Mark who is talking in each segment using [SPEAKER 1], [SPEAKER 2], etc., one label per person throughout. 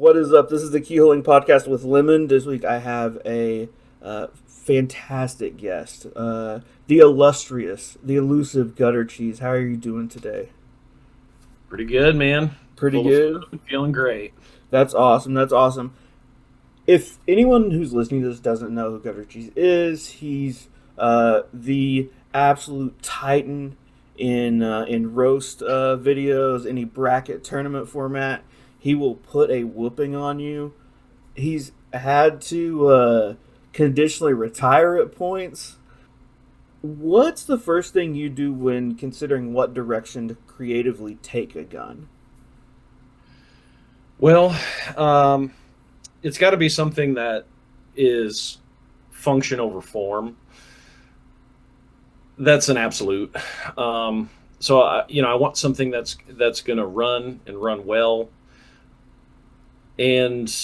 [SPEAKER 1] What is up? This is the Keyholing podcast with Lemon. This week I have a fantastic guest, the illustrious, the elusive guttercheese. How are you doing today?
[SPEAKER 2] Pretty good, man.
[SPEAKER 1] Pretty
[SPEAKER 2] Full of
[SPEAKER 1] good.
[SPEAKER 2] food, feeling great.
[SPEAKER 1] That's awesome. That's awesome. If anyone who's listening to this doesn't know who guttercheese is, he's the absolute titan in roast videos, any bracket tournament format. He will put a whooping on you. He's had to conditionally retire at points. What's the first thing you do when considering what direction to creatively take a gun?
[SPEAKER 2] Well, um, it's got to be something that is function over form. That's an absolute. I want something that's going to run and run well. And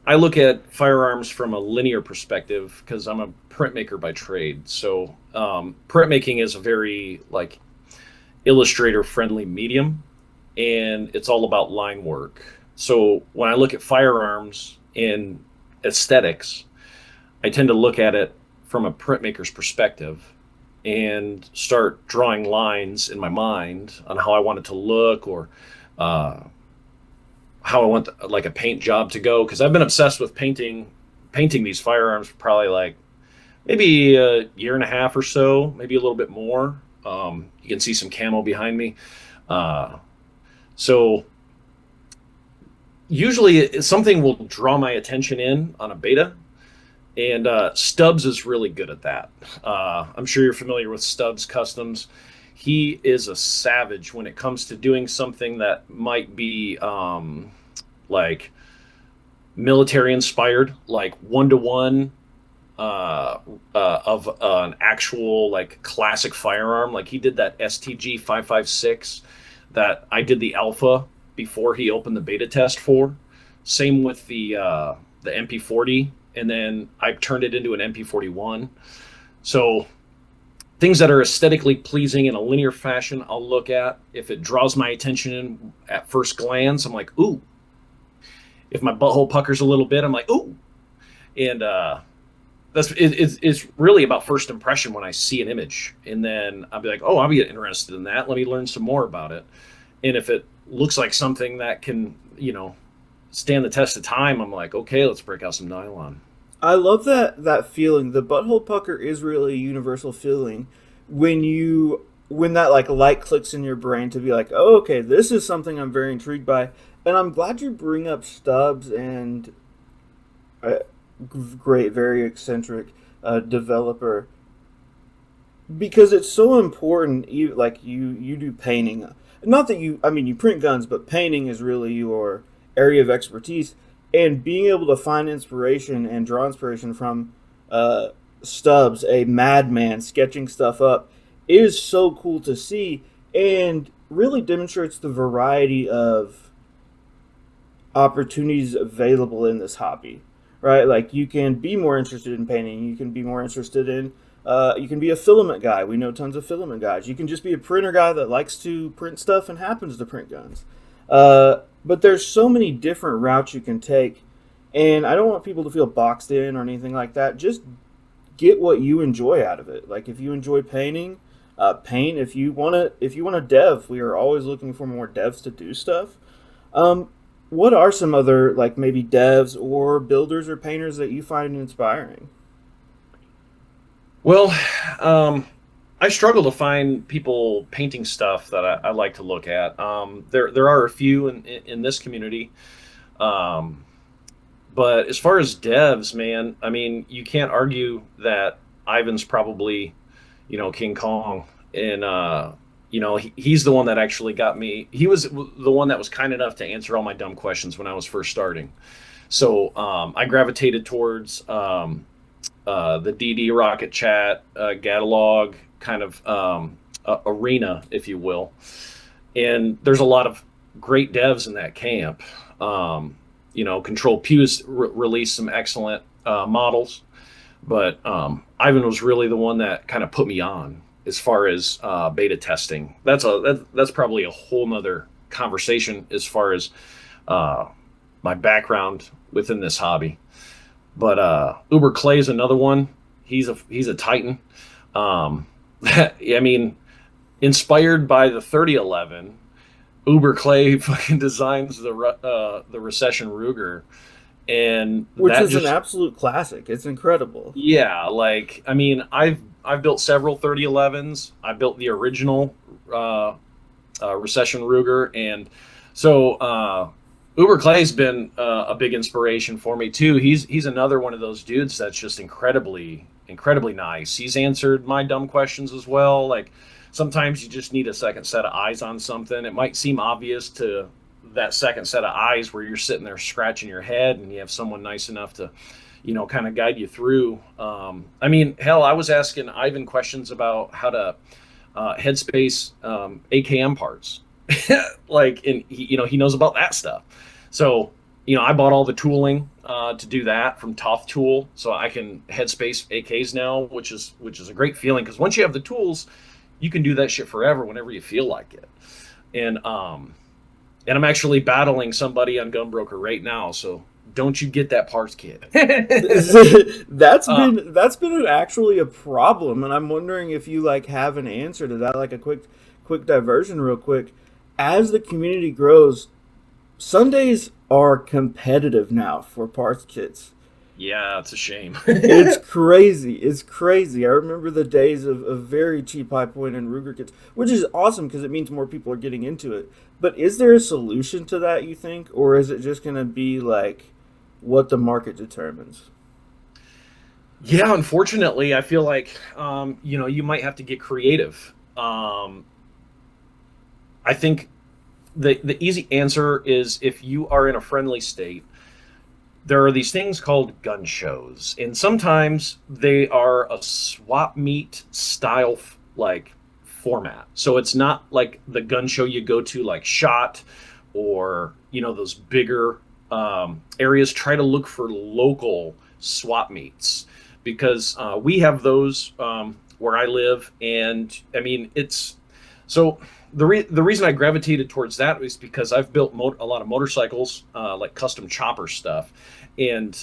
[SPEAKER 2] I look at firearms from a linear perspective because I'm a printmaker by trade. So printmaking is a very like illustrator friendly medium, and it's all about line work. So when I look at firearms in aesthetics, I tend to look at it from a printmaker's perspective and start drawing lines in my mind on how I want it to look, or uh, how I want like a paint job to go. Because I've been obsessed with painting these firearms for probably like maybe a year and a half or so, maybe a little bit more. You can see some camo behind me. Uh, so usually something will draw my attention in on a beta, and Stubbs is really good at that. I'm sure you're familiar with Stubbs Customs. He is a savage when it comes to doing something that might be like military inspired, like one to one of an actual like classic firearm. Like he did that STG 556 that I did the alpha before he opened the beta test for. Same with the MP40, and then I turned it into an MP41. So things that are aesthetically pleasing in a linear fashion, I'll look at. If it draws my attention at first glance, I'm like, ooh. If my butthole puckers a little bit, I'm like, ooh. And it's really about first impression when I see an image, and then I'll be like, oh, I'll be interested in that. Let me learn some more about it. And if it looks like something that can, stand the test of time, I'm like, okay, let's break out some nylon.
[SPEAKER 1] I love that feeling. The butthole pucker is really a universal feeling when that like light clicks in your brain to be like, oh, okay, this is something I'm very intrigued by. And I'm glad you bring up Stubbs and uh, great, very eccentric developer because it's so important. Like you do painting, not that I mean, you print guns, but painting is really your area of expertise. And being able to find inspiration and draw inspiration from uh, Stubbs, a madman sketching stuff up, is so cool to see, and really demonstrates the variety of opportunities available in this hobby, right? Like you can be more interested in painting, you can be more interested in, you can be a filament guy. We know tons of filament guys. You can just be a printer guy that likes to print stuff and happens to print guns. But there's so many different routes you can take, and I don't want people to feel boxed in or anything like that. Just get what you enjoy out of it. Like if you enjoy painting, paint. If you want to dev, we are always looking for more devs to do stuff. Um, what are some other like maybe devs or builders or painters that you find inspiring?
[SPEAKER 2] Well, um, I struggle to find people painting stuff that I like to look at. There are a few in this community. Um, but as far as devs, man, I mean, you can't argue that Ivan's probably, King Kong. And, he's the one that actually got me. He was the one that was kind enough to answer all my dumb questions when I was first starting. So I gravitated towards the DD Rocket Chat catalog kind of arena, if you will. And there's a lot of great devs in that camp. Control Pew's released some excellent models, but Ivan was really the one that kind of put me on as far as beta testing. That's probably a whole nother conversation as far as uh, my background within this hobby. But Uber Clay is another one. He's a titan. I mean, inspired by the 3011, Uber Clay fucking designs the Recession Ruger, and
[SPEAKER 1] Which
[SPEAKER 2] that
[SPEAKER 1] is an
[SPEAKER 2] just
[SPEAKER 1] absolute classic. It's incredible.
[SPEAKER 2] yeah, like I mean, I've built several 3011s. I built the original uh, Recession Ruger, and so Uber Clay's been a big inspiration for me too. He's another one of those dudes that's just incredibly nice. He's answered my dumb questions as well. Like sometimes you just need a second set of eyes on something. It might seem obvious to that second set of eyes where you're sitting there scratching your head, and you have someone nice enough to kind of guide you through. I mean, hell, I was asking Ivan questions about how to headspace AKM parts. Like, and he knows about that stuff. So, I bought all the tooling to do that from Toth Tool, so I can headspace AKs now, which is a great feeling because once you have the tools, you can do that shit forever whenever you feel like it. And I'm actually battling somebody on Gunbroker right now, so don't you get that parts kit? uh,
[SPEAKER 1] That's been actually a problem, and I'm wondering if you like have an answer to that, like a quick diversion, real quick. As the community grows, Sundays are competitive now for parts kits.
[SPEAKER 2] yeah, it's a shame.
[SPEAKER 1] It's crazy. It's crazy. I remember the days of very cheap high point and Ruger kits, which is awesome because it means more people are getting into it. But is there a solution to that, you think? Or is it just going to be like what the market determines?
[SPEAKER 2] Yeah, unfortunately, I feel like you might have to get creative. I think the easy answer is if you are in a friendly state, there are these things called gun shows, and sometimes they are a swap meet style like format. So it's not like the gun show you go to like Shot or those bigger areas. Try to look for local swap meets because we have those where I live, and I mean it's so the reason I gravitated towards that was because I've built a lot of motorcycles, like custom chopper stuff, and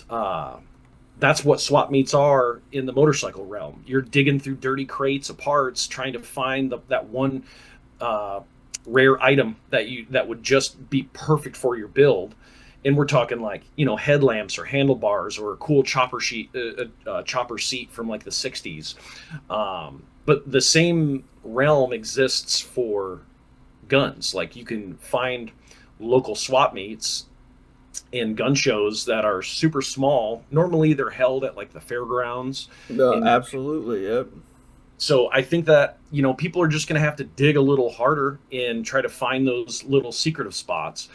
[SPEAKER 2] that's what swap meets are in the motorcycle realm. You're digging through dirty crates of parts, trying to find that one uh, rare item that would just be perfect for your build. And we're talking like headlamps or handlebars or a cool chopper seat from like the '60s. But the same realm exists for guns. Like you can find local swap meets in gun shows that are super small. Normally they're held at like the fairgrounds.
[SPEAKER 1] No,
[SPEAKER 2] And
[SPEAKER 1] absolutely. Yep.
[SPEAKER 2] so I think that, people are just going to have to dig a little harder and try to find those little secretive spots,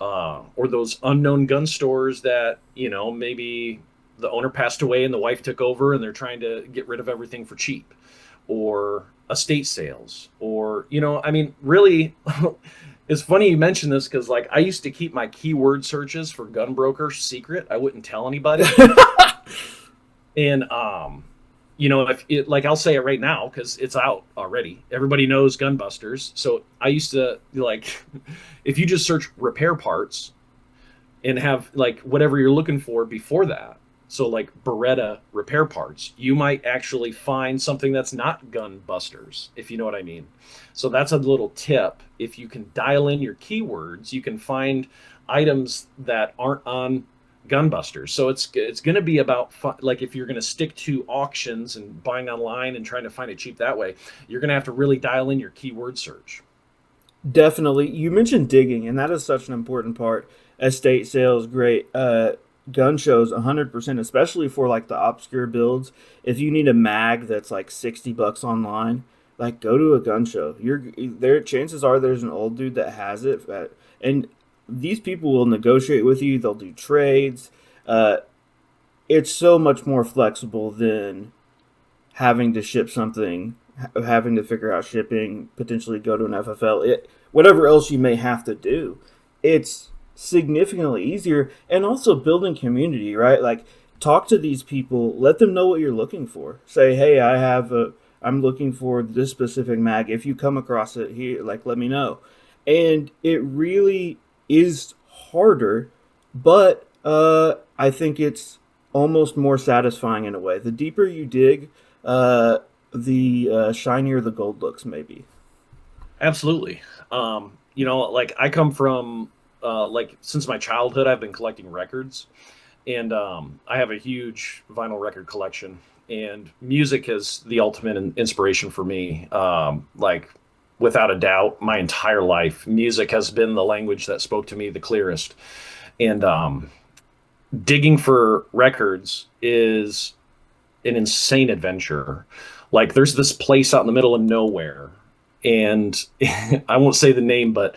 [SPEAKER 2] or those unknown gun stores that, maybe the owner passed away and the wife took over and they're trying to get rid of everything for cheap, or estate sales, or, I mean, really, it's funny you mentioned this because, like, I used to keep my keyword searches for gun brokers secret. I wouldn't tell anybody. And if it, like, I'll say it right now because it's out already. Everybody knows Gunbusters. So I used to like, if you just search repair parts and have like whatever you're looking for before that. So like Beretta repair parts, you might actually find something that's not Gunbusters, if you know what I mean. So that's a little tip. If you can dial in your keywords, you can find items that aren't on Gunbusters. So it's going to be about like if you're going to stick to auctions and buying online and trying to find it cheap that way, you're going to have to really dial in your keyword search.
[SPEAKER 1] Definitely. You mentioned digging, and that is such an important part. Estate sales, great. Gun shows, 100%, especially for like the obscure builds. If you need a mag that's like $60 online, like go to a gun show. You're there. Chances are there's an old dude that has it, and these people will negotiate with you. They'll do trades. Uh, it's so much more flexible than having to ship something, having to figure out shipping, potentially go to an FFL, whatever else you may have to do. It's significantly easier, and also building community, right? Like talk to these people, let them know what you're looking for. Say, hey, I'm looking for this specific mag. If you come across it here, like let me know. And it really is harder but I think it's almost more satisfying in a way. The deeper you dig, uh, the shinier the gold looks, maybe.
[SPEAKER 2] Absolutely. Like I come from like since my childhood, I've been collecting records, and I have a huge vinyl record collection. And music is the ultimate inspiration for me. Like without a doubt, my entire life, music has been the language that spoke to me the clearest. And digging for records is an insane adventure. Like there's this place out in the middle of nowhere, and I won't say the name, but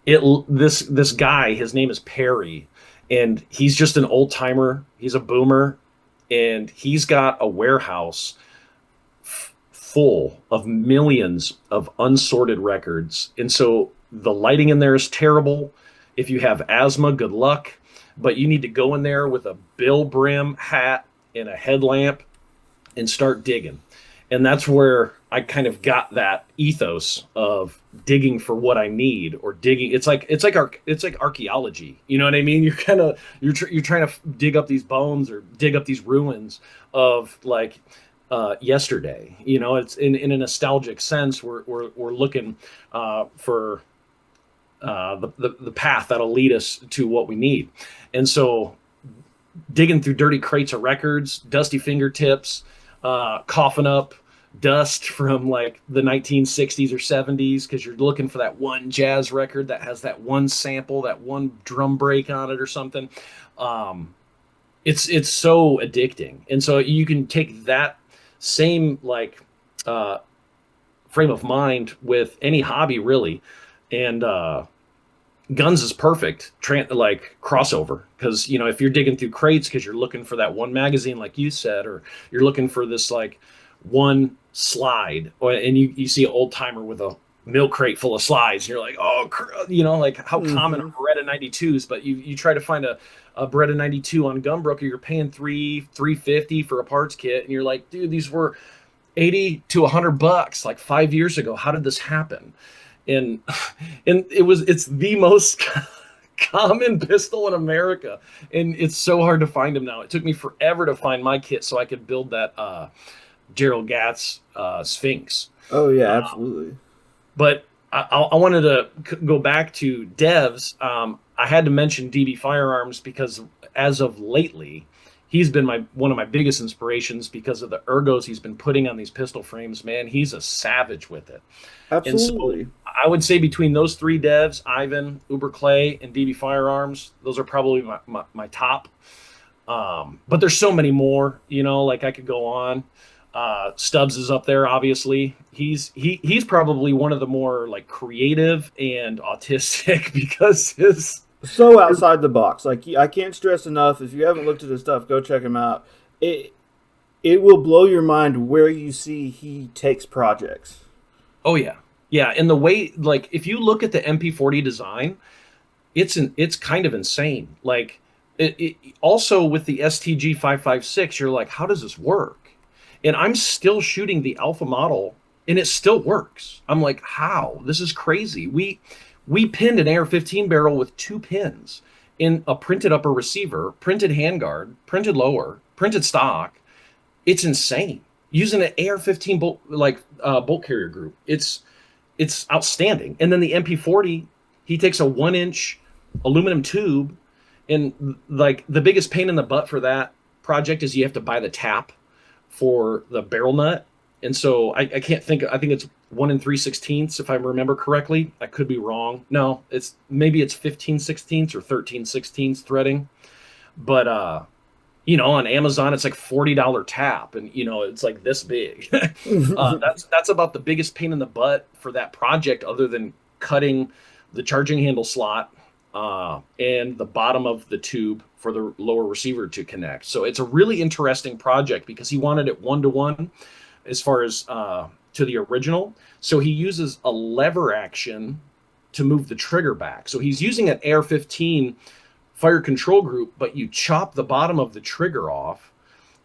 [SPEAKER 2] it this guy, his name is Perry, and he's just an old timer. He's a boomer, and he's got a warehouse full of millions of unsorted records. And so the lighting in there is terrible. If you have asthma, good luck. But you need to go in there with a bill brim hat and a headlamp and start digging. And that's where I kind of got that ethos of digging for what I need, or digging. It's like archaeology. You know what I mean? You're kind of you're trying to dig up these bones or dig up these ruins of like yesterday. You know, it's in a nostalgic sense. We're looking for the path that'll lead us to what we need. And so digging through dirty crates of records, dusty fingertips, coughing up dust from like the 1960s or 70s because you're looking for that one jazz record that has that one sample, that one drum break on it or something. Um, it's so addicting, and so you can take that same like uh, frame of mind with any hobby really, and guns is perfect like crossover, because if you're digging through crates because you're looking for that one magazine like you said, or you're looking for this like one slide, and you see an old timer with a milk crate full of slides, and you're like, oh, like how common
[SPEAKER 1] Mm-hmm.
[SPEAKER 2] are Beretta 92s, but you try to find a Beretta 92 on Gunbroker, you're paying 350 for a parts kit, and you're like, dude, these were 80 to $100 like 5 years ago. How did this happen? And it's the most common pistol in America, and it's so hard to find them now. It took me forever to find my kit so I could build that Gerald Gatz Sphinx.
[SPEAKER 1] Oh yeah,
[SPEAKER 2] Uh,
[SPEAKER 1] absolutely.
[SPEAKER 2] but I wanted to go back to devs. I had to mention DB Firearms because as of lately, he's been one of my biggest inspirations because of the ergos he's been putting on these pistol frames. Man, he's a savage with it. And so
[SPEAKER 1] Absolutely.
[SPEAKER 2] I would say between those three devs, Ivan, Uber Clay, and DB Firearms, those are probably my top. But there's so many more, like I could go on. Stubbs is up there, obviously. He's probably one of the more like creative and autistic because
[SPEAKER 1] So outside the box. Like I can't stress enough. If you haven't looked at his stuff, go check him out. It will blow your mind where you see he takes projects.
[SPEAKER 2] oh yeah. Yeah, and the way, like, if you look at the MP40 design, it's kind of insane. Like it also with the STG 556, you're like, how does this work? And I'm still shooting the alpha model and it still works. I'm like, how? This is crazy. We pinned an AR-15 barrel with two pins in a printed upper receiver, printed handguard, printed lower, printed stock. It's insane. Using an AR-15 bolt carrier group. It's outstanding. And then the MP40, he takes a 1 inch aluminum tube, and like the biggest pain in the butt for that project is you have to buy the tap for the barrel nut. And so I can't think. I think it's 1 3/16 if I remember correctly. I could be wrong. No, it's 15/16 or 13/16 threading. But on Amazon it's like $40 tap, and it's like this big. That's about the biggest pain in the butt for that project, other than cutting the charging handle slot and the bottom of the tube for the lower receiver to connect. So it's a really interesting project because he wanted it 1-to-1 as far as to the original. So he uses a lever action to move the trigger back. So he's using an AR-15 fire control group, but you chop the bottom of the trigger off,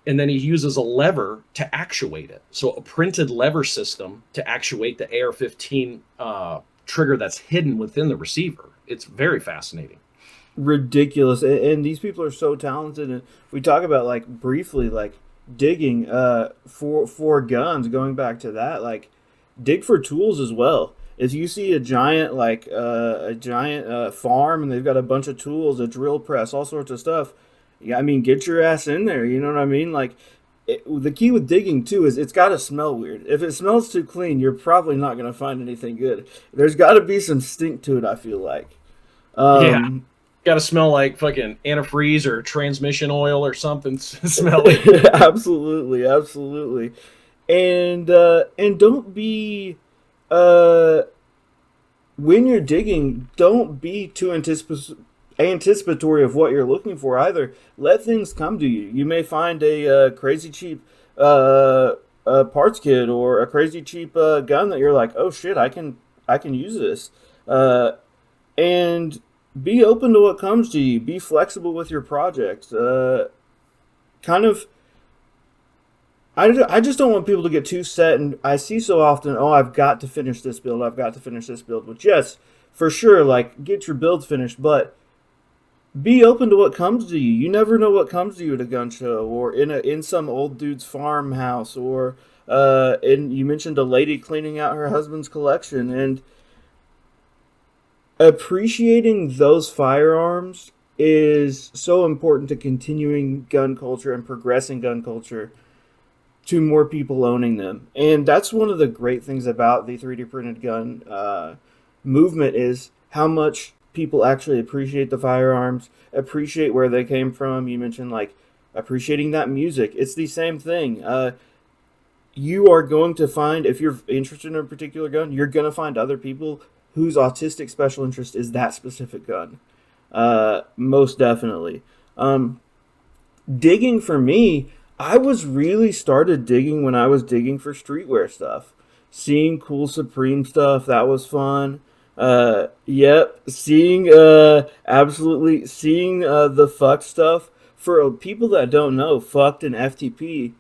[SPEAKER 2] and then he uses a lever to actuate it. So a printed lever system to actuate the AR-15 trigger that's hidden within the receiver. It's very fascinating.
[SPEAKER 1] ridiculous. And these people are so talented. And we talk about like briefly like digging for guns. Going back to that, like dig for tools as well. If you see a giant farm and they've got a bunch of tools, a drill press, all sorts of stuff, yeah, I mean, get your ass in there. You know what I mean? Like the key with digging too is it's got to smell weird. If it smells too clean, you're probably not going to find anything good. There's got to be some stink to it. I feel like.
[SPEAKER 2] Yeah,
[SPEAKER 1] Um,
[SPEAKER 2] got to smell like fucking antifreeze or transmission oil or something smelly.
[SPEAKER 1] absolutely, absolutely, and don't be uh when you're digging, don't be too anticipatory of what you're looking for either. Let things come to you. You may find a crazy cheap parts kit or a crazy cheap gun that you're like, oh shit, I can use this. Uh, and be open to what comes to you. Be flexible with your projects. Kind of I just don't want people to get too set. And I see so often, oh, I've got to finish this build. I've got to finish this build. Which, yes, for sure, like, get your build finished. But be open to what comes to you. You never know what comes to you at a gun show or in some old dude's farmhouse or and you mentioned a lady cleaning out her husband's collection. And appreciating those firearms is so important to continuing gun culture and progressing gun culture to more people owning them. And that's one of the great things about the 3D printed gun movement is how much people actually appreciate the firearms, appreciate where they came from. You mentioned like appreciating that music. It's the same thing. You are going to find, if you're interested in a particular gun, you're going to find other people whose autistic special interest is that specific gun. Most definitely. Digging for me, I was really started digging when I was digging for streetwear stuff. Seeing cool Supreme stuff, that was fun. Yep, seeing absolutely seeing the Fuct stuff. For people that don't know, Fuct and FTP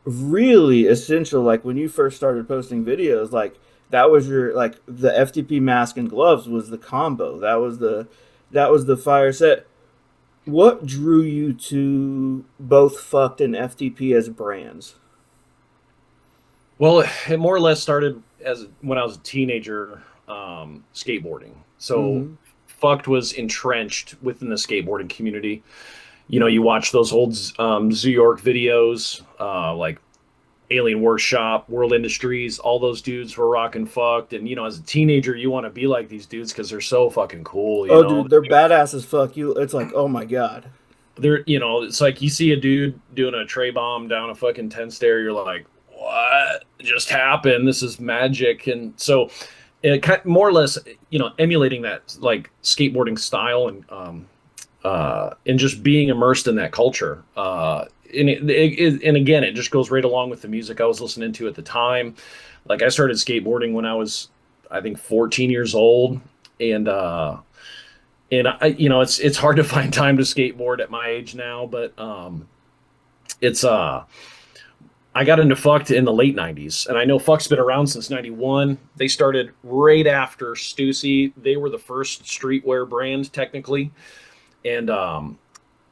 [SPEAKER 1] really essential. Like when you first started posting videos, like that was your like the FTP mask and gloves was the combo. That was the fire set. What drew you to both Fucked and FTP as brands?
[SPEAKER 2] Well, it more or less started as when I was a teenager, skateboarding. So
[SPEAKER 1] Mm-hmm.
[SPEAKER 2] Fucked was entrenched within the skateboarding community. You know, you watch those old Zoo York videos, like Alien Workshop, World Industries, all those dudes were rocking Fucked. And, you know, as a teenager, you want to be like these dudes because they're so fucking cool, you
[SPEAKER 1] Oh,
[SPEAKER 2] know?
[SPEAKER 1] dude, they're badass as fuck. You, it's like, oh my god.
[SPEAKER 2] They're, you know, it's like you see a dude doing a tray bomb down a fucking 10 stair, you're like, what just happened? This is magic. And so it kind more or less, you know, emulating that like skateboarding style and just being immersed in that culture. And again, it just goes right along with the music I was listening to at the time. Like I started skateboarding when I was, I think, 14 years old, and you know, it's hard to find time to skateboard at my age now, but it's I got into Fucked in the late 90s, and I know Fucked's been around since 91. They started right after Stussy. They were the first streetwear brand, technically. And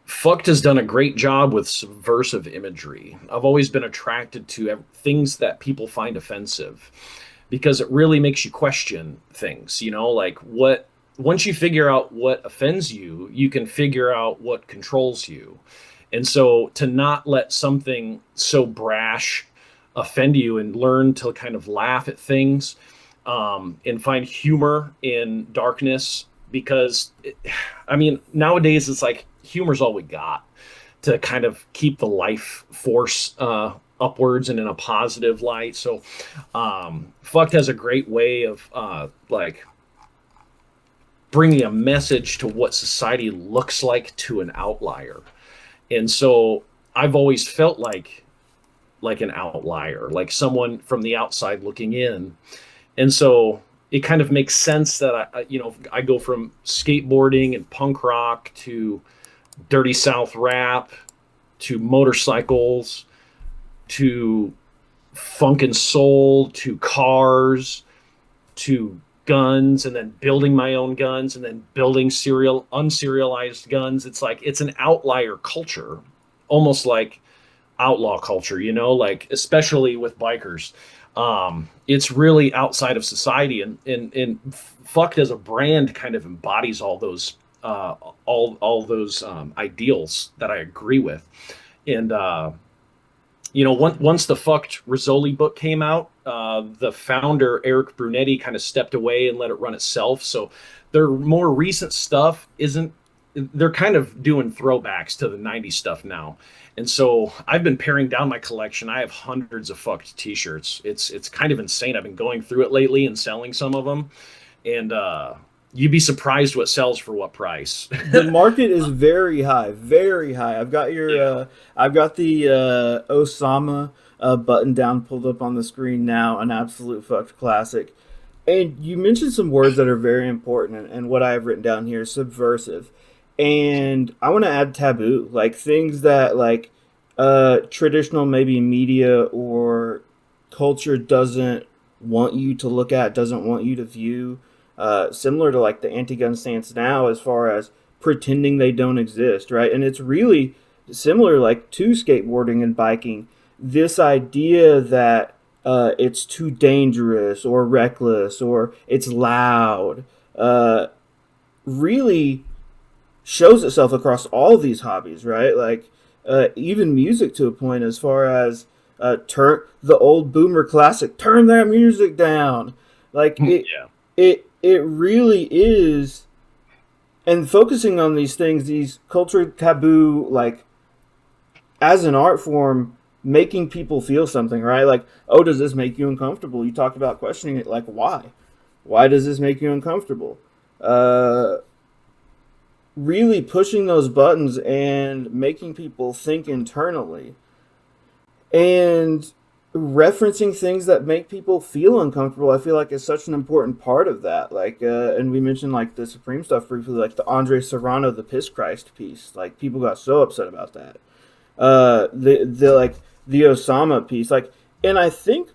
[SPEAKER 2] Fucked has done a great job with subversive imagery. I've always been attracted to things that people find offensive because it really makes you question things, you know, like what once you figure out what offends you, you can figure out what controls you. And so to not let something so brash offend you and learn to kind of laugh at things and find humor in darkness because I mean nowadays it's like humor's all we got to kind of keep the life force upwards and in a positive light. So Fucked has a great way of like bringing a message to what society looks like to an outlier. And so I've always felt like an outlier, like someone from the outside looking in. And so it kind of makes sense that you know, I go from skateboarding and punk rock to dirty South rap to motorcycles to funk and soul to cars to guns and then building my own guns and then building unserialized guns. It's like it's an outlier culture, almost like outlaw culture, like especially with bikers. It's really outside of society, and Fucked as a brand kind of embodies all those ideals that I agree with. And once the Fucked Rizzoli book came out, the founder Eric Brunetti kind of stepped away and let it run itself. So their more recent stuff isn't. They're kind of doing throwbacks to the '90s stuff now, and so I've been paring down my collection. I have hundreds of Fucked T-shirts. It's kind of insane. I've been going through it lately and selling some of them, and you'd be surprised what sells for what price.
[SPEAKER 1] The market is very high, very high. I've got the Osama button down pulled up on the screen now, an absolute Fucked classic. And you mentioned some words that are very important, and what I have written down here is subversive. And I want to add taboo, like things that like traditional maybe media or culture doesn't want you to look at, doesn't want you to view. Similar to like the anti-gun stance now, as far as pretending they don't exist, right? And it's really similar, like to skateboarding and biking. This idea that it's too dangerous or reckless or it's loud really shows itself across all these hobbies, right? Like even music to a point, as far as turn the old boomer classic, turn that music down. Like it really is, and focusing on these things, these culture taboo, like as an art form, making people feel something, right? Like, oh, does this make you uncomfortable? You talked about questioning it, like why? Why does this make you uncomfortable? Really pushing those buttons and making people think internally and referencing things that make people feel uncomfortable. I feel like is such an important part of that. Like, and we mentioned like the Supreme stuff briefly, like the Andre Serrano, the Piss Christ piece. Like people got so upset about that. The like the Osama piece, like, and I think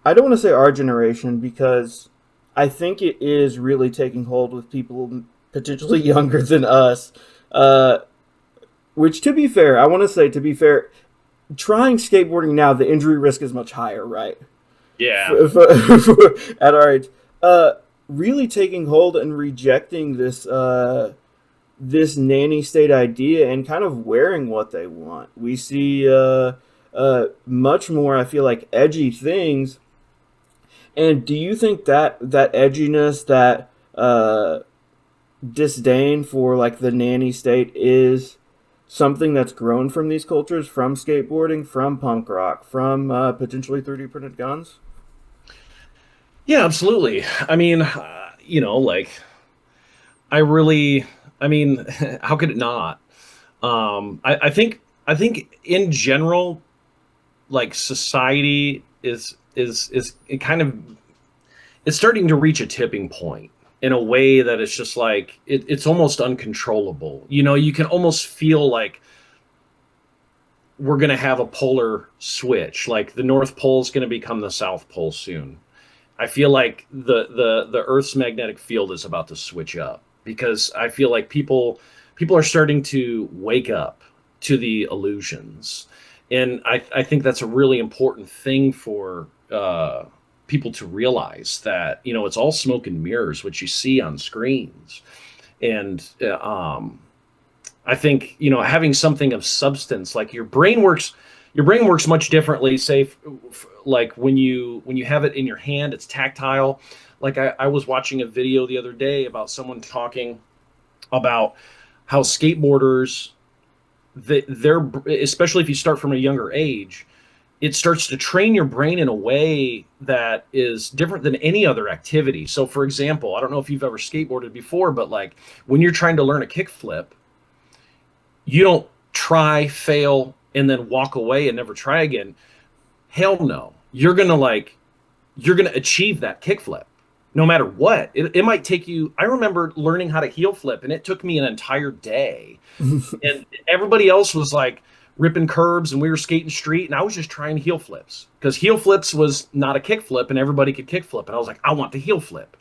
[SPEAKER 1] I don't want to say our generation because I think it is really taking hold with people potentially younger than us. Which, to be fair, I want to say, to be fair, trying skateboarding now, the injury risk is much higher, right?
[SPEAKER 2] Yeah.
[SPEAKER 1] At our age. Really taking hold and rejecting this this nanny state idea and kind of wearing what they want. We see much more, I feel like, edgy things. And do you think that edginess, that disdain for like the nanny state is something that's grown from these cultures, from skateboarding, from punk rock, from potentially 3D printed guns?
[SPEAKER 2] Yeah, absolutely. I mean, like I mean, how could it not? I think in general, like society is it kind of it's starting to reach a tipping point in a way that it's just like it's almost uncontrollable. You can almost feel like we're going to have a polar switch, like the North Pole is going to become the South Pole soon. I feel like the Earth's magnetic field is about to switch up because I feel like people are starting to wake up to the illusions, and I think that's a really important thing for people to realize that it's all smoke and mirrors what you see on screens, and I think having something of substance, like your brain works much differently. Say like when you have it in your hand, it's tactile. Like I was watching a video the other day about someone talking about how skateboarders, they're especially if you start from a younger age, it starts to train your brain in a way that is different than any other activity. So for example, I don't know if you've ever skateboarded before, but like when you're trying to learn a kickflip, you don't try, fail, and then walk away and never try again. Hell no. You're gonna achieve that kickflip no matter what. It might take you. I remember learning how to heel flip, and it took me an entire day. And everybody else was like ripping curbs, and we were skating street, and I was just trying heel flips because heel flips was not a kick flip, and everybody could kick flip. And I was like, I want the heel flip.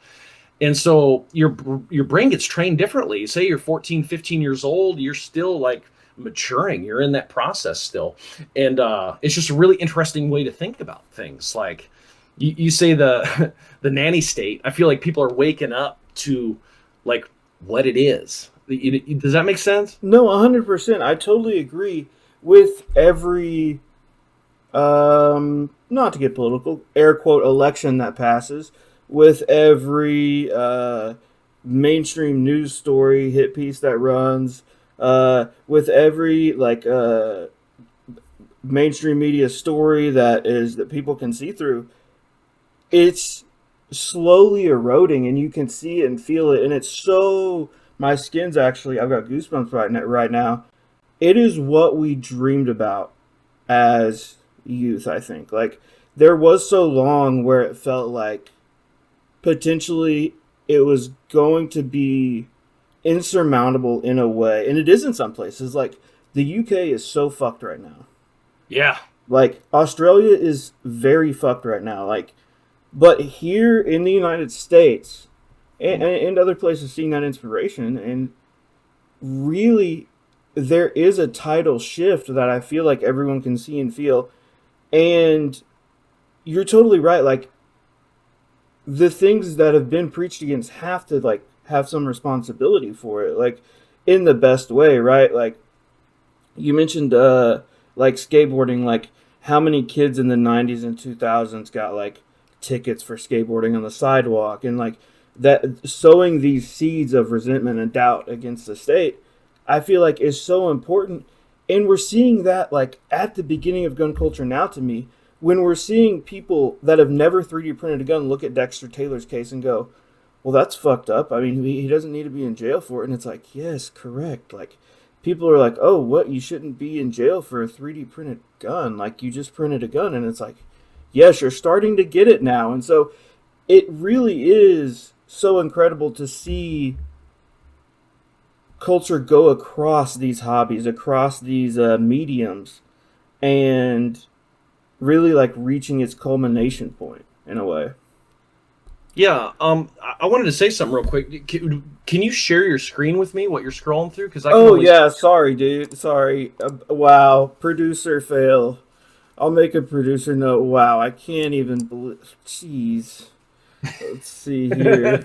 [SPEAKER 2] And so your brain gets trained differently. Say you're 14, 15 years old, you're still like maturing. You're in that process still. And it's just a really interesting way to think about things. Like you say the the nanny state. I feel like people are waking up to like what it is. Does that make sense?
[SPEAKER 1] No, 100%. I totally agree with every not to get political, air quote election that passes, with every mainstream news story hit piece that runs, with every mainstream media story that people can see through. It's slowly eroding, and you can see it and feel it, and it's so. My skin's actually. I've got goosebumps right now. It is what we dreamed about as youth, I think. Like, there was so long where it felt like potentially it was going to be insurmountable in a way, and it is in some places. Like, the UK is so fucked right now.
[SPEAKER 2] Yeah.
[SPEAKER 1] Like, Australia is very fucked right now. Like, but here in the United States and other places seeing that inspiration, and really there is a tidal shift that I feel like everyone can see and feel. And you're totally right. Like, the things that have been preached against have to like have some responsibility for it, like in the best way, right? Like, you mentioned like skateboarding, like how many kids in the 90s and 2000s got like tickets for skateboarding on the sidewalk, and like that sowing these seeds of resentment and doubt against the state, I feel like is so important. And we're seeing that like at the beginning of gun culture now, to me, when we're seeing people that have never 3D printed a gun look at Dexter Taylor's case and go, well, that's fucked up. I mean, he doesn't need to be in jail for it. And it's like, yes, correct. Like, people are like, oh, what? You shouldn't be in jail for a 3D printed gun. Like, you just printed a gun. And it's like, yes, you're starting to get it now. And so it really is so incredible to see culture go across these hobbies, across these mediums, and really like reaching its culmination point in a way.
[SPEAKER 2] Yeah. I wanted to say something real quick. Can you share your screen with me, what you're scrolling through? Because I can
[SPEAKER 1] Oh
[SPEAKER 2] only.
[SPEAKER 1] yeah, sorry, dude. Sorry. Wow, producer fail. I'll make a producer note. Wow, I can't even believe. Jeez. Let's see here.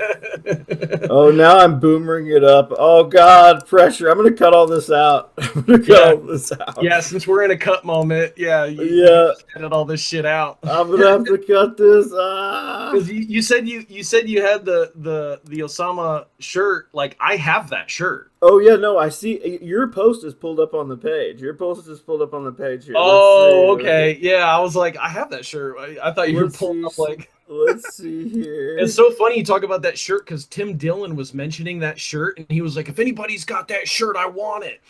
[SPEAKER 1] Oh, now I'm boomering it up. Oh God, pressure. I'm gonna cut all this out. I'm gonna cut
[SPEAKER 2] Yeah.
[SPEAKER 1] all this out.
[SPEAKER 2] Yeah. Since we're in a cut moment, yeah, you
[SPEAKER 1] Yeah,
[SPEAKER 2] just edit all this shit out.
[SPEAKER 1] I'm gonna have to cut this. Ah.
[SPEAKER 2] Because you said you had the Osama shirt. Like I have that shirt.
[SPEAKER 1] Oh yeah, no, I see your post is pulled up on the page. Your post is pulled up on the page here. Let's
[SPEAKER 2] Oh,
[SPEAKER 1] see. Okay.
[SPEAKER 2] okay. Yeah, I was like, I have that shirt. I thought you were
[SPEAKER 1] Let's
[SPEAKER 2] pulling
[SPEAKER 1] see.
[SPEAKER 2] up like.
[SPEAKER 1] Let's see
[SPEAKER 2] It's
[SPEAKER 1] here.
[SPEAKER 2] so funny you talk about that shirt because Tim Dillon was mentioning that shirt and he was like, if anybody's got that shirt, I want it.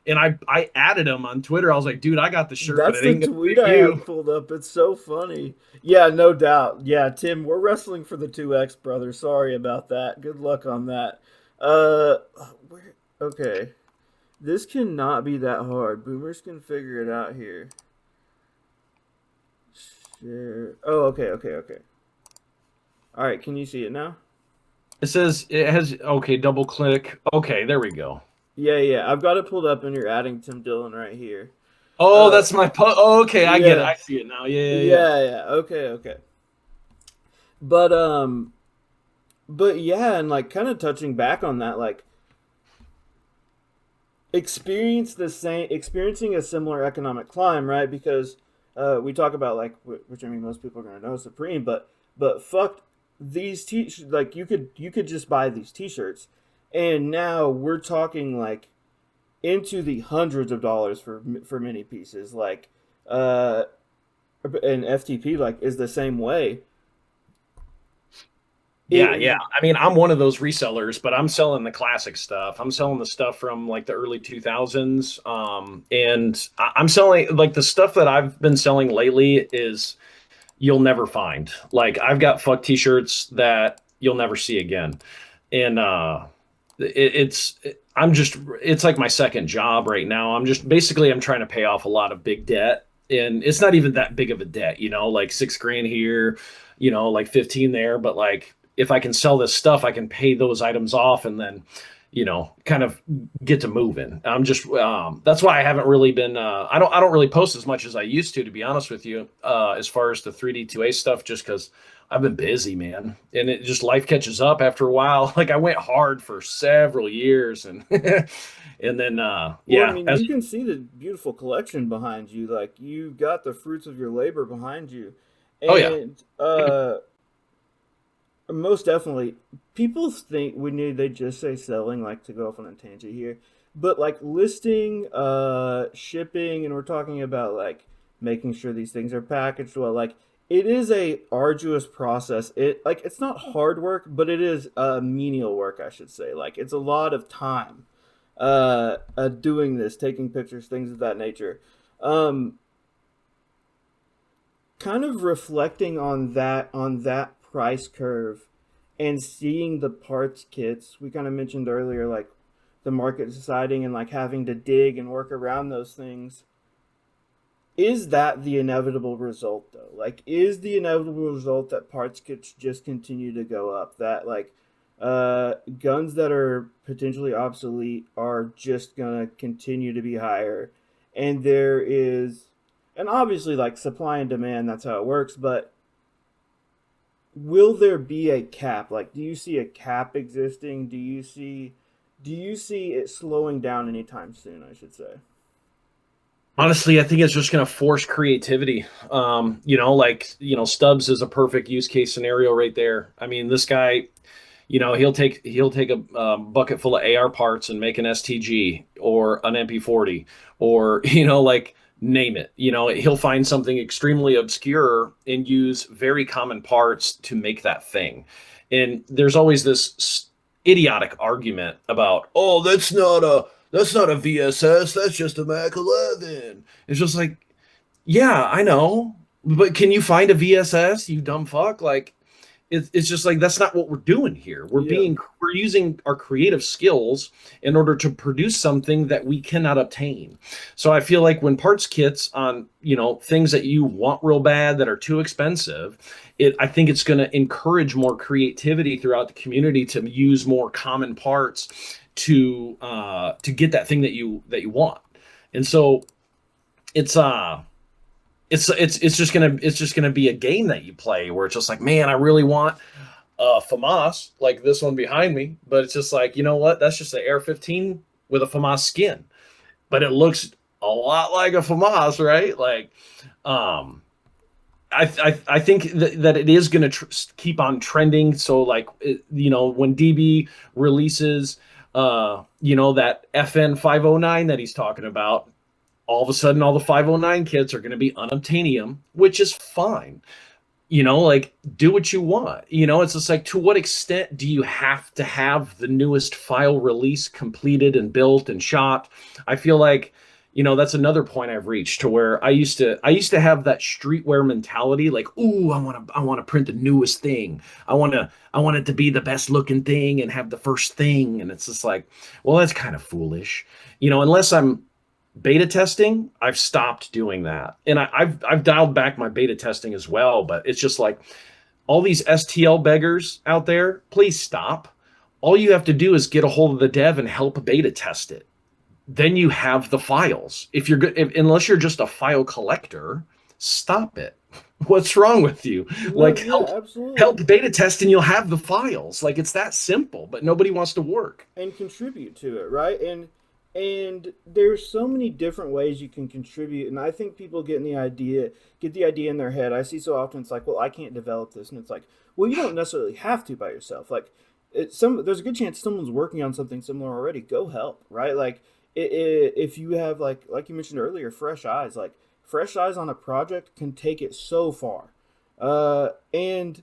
[SPEAKER 2] And I added him on Twitter. I was like, dude, I got the shirt, but
[SPEAKER 1] That's
[SPEAKER 2] it
[SPEAKER 1] the
[SPEAKER 2] ain't gonna
[SPEAKER 1] tweet
[SPEAKER 2] fit
[SPEAKER 1] I have
[SPEAKER 2] you.
[SPEAKER 1] pulled up. It's so funny. Yeah, no doubt. Yeah, Tim, we're wrestling for the 2X, brother. Sorry about that. Good luck on that. Uh, where? Okay. This cannot be that hard. Boomers can figure it out here. Share. Oh, okay, okay, okay. All right, can you see it now?
[SPEAKER 2] It says it has okay, double click. Okay, there we go.
[SPEAKER 1] Yeah, yeah. I've got it pulled up, and you're adding Tim Dillon right here.
[SPEAKER 2] Oh,
[SPEAKER 1] Uh,
[SPEAKER 2] that's my oh, okay, I get it.
[SPEAKER 1] yeah,
[SPEAKER 2] I see it now. Yeah, yeah, yeah.
[SPEAKER 1] yeah, yeah. Okay, okay. But but yeah, and like kind of touching back on that, like experiencing a similar economic climb, right? Because we talk about like which I mean most people are gonna know Supreme, but fuck these like you could just buy these T-shirts, and now we're talking like into the hundreds of dollars for many pieces, like uh, and FTP like is the same way.
[SPEAKER 2] Yeah, yeah.
[SPEAKER 1] It
[SPEAKER 2] I mean, I'm one of those resellers, but I'm selling the classic stuff. I'm selling the stuff from like the early 2000s. And I'm selling like the stuff that I've been selling lately is you'll never find. Like I've got fuck t-shirts that you'll never see again. And I'm just it's like my second job right now. I'm just basically I'm trying to pay off a lot of big debt. And it's not even that big of a debt, like 6 grand here, like 15 there, but like if I can sell this stuff, I can pay those items off and then, kind of get to moving. I'm just that's why I haven't really been I don't really post as much as I used to be honest with you, as far as the 3D 2A stuff, just because I've been busy, man. And it just life catches up after a while. Like I went hard for several years and and then
[SPEAKER 1] Well, I
[SPEAKER 2] yeah,
[SPEAKER 1] mean, you can see the beautiful collection behind you. Like you got the fruits of your labor behind you,
[SPEAKER 2] oh yeah.
[SPEAKER 1] and most definitely, people think we need they just say selling, like to go off on a tangent here, but like listing, shipping, and we're talking about like making sure these things are packaged well. Like it is a arduous process. It's not hard work, but it is menial work, I should say. Like it's a lot of time doing this, taking pictures, things of that nature. Um, Kind of reflecting on that price curve and seeing the parts kits we kind of mentioned earlier, like the market deciding and like having to dig and work around those things. Is that the inevitable result though? Like is the inevitable result that parts kits just continue to go up, that like guns that are potentially obsolete are just gonna continue to be higher, and there is, and obviously like supply and demand, that's how it works, but will there be a cap? Like do you see a cap existing? Do you see it slowing down anytime soon, I should say?
[SPEAKER 2] Honestly, I think it's just going to force creativity. Stubbs is a perfect use case scenario right there. I mean, this guy, he'll take a bucket full of AR parts and make an STG or an MP40 or name it. He'll find something extremely obscure and use very common parts to make that thing. And there's always this idiotic argument about, oh, that's not a VSS, that's just a Mac 11. It's just like, yeah, I know, but can you find a VSS, you dumb fuck? Like, it's just like that's not what we're doing here.
[SPEAKER 1] Yeah.
[SPEAKER 2] We're using our creative skills in order to produce something that we cannot obtain. So I feel like when parts kits on things that you want real bad that are too expensive, I think it's going to encourage more creativity throughout the community to use more common parts to get that thing that you want. And so it's it's just gonna be a game that you play where it's just like, man, I really want FAMAS like this one behind me, but it's just like, you know what? That's just an Air 15 with a FAMAS skin, but it looks a lot like a FAMAS, right? Like, um, I think that it is going to keep on trending. So like, when DB releases, that FN 509 that he's talking about, all of a sudden all the 509 kits are going to be unobtainium, which is fine. Like do what you want. It's just like, to what extent do you have to have the newest file release completed and built and shot? I feel like, that's another point I've reached to where I used to have that streetwear mentality, like, ooh, I want to print the newest thing. I want it to be the best looking thing and have the first thing. And it's just like, well, that's kind of foolish. Unless I'm beta testing, I've stopped doing that, and I've dialed back my beta testing as well. But it's just like, all these STL beggars out there, please stop. All you have to do is get a hold of the dev and help beta test it. Then you have the files. If you're good, unless you're just a file collector, stop it. What's wrong with you?
[SPEAKER 1] No,
[SPEAKER 2] Like,
[SPEAKER 1] yeah,
[SPEAKER 2] help
[SPEAKER 1] absolutely.
[SPEAKER 2] beta test and you'll have the files. Like, it's that simple, but nobody wants to work.
[SPEAKER 1] And contribute to it, right? And there's so many different ways you can contribute, and I think people get the idea in their head. I see so often it's like, well, I can't develop this, and it's like, well, you don't necessarily have to by yourself. Like, there's a good chance someone's working on something similar already. Go help, right? Like, if you have like you mentioned earlier, fresh eyes on a project can take it so far. And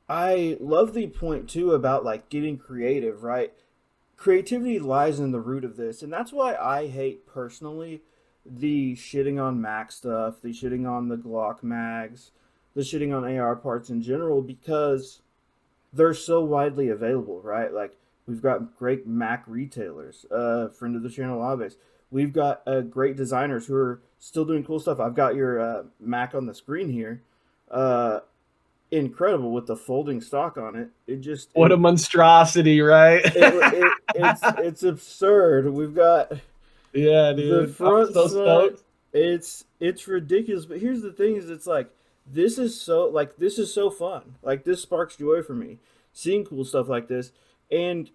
[SPEAKER 1] I love the point too about like getting creative, right? Creativity lies in the root of this, and that's why I hate personally the shitting on Mac stuff, the shitting on the Glock mags, the shitting on AR parts in general, because they're so widely available, right? Like we've got great Mac retailers, friend of the channel, Aves. We've got great designers who are still doing cool stuff. I've got your Mac on the screen here. Uh, incredible with the folding stock on it. It just
[SPEAKER 2] What a monstrosity, right?
[SPEAKER 1] it's absurd. We've got
[SPEAKER 2] Yeah,
[SPEAKER 1] the
[SPEAKER 2] dude. I'm
[SPEAKER 1] front
[SPEAKER 2] so
[SPEAKER 1] side.
[SPEAKER 2] stoked.
[SPEAKER 1] It's ridiculous. But here's the thing: is it's like this is so fun. Like this sparks joy for me, seeing cool stuff like this. And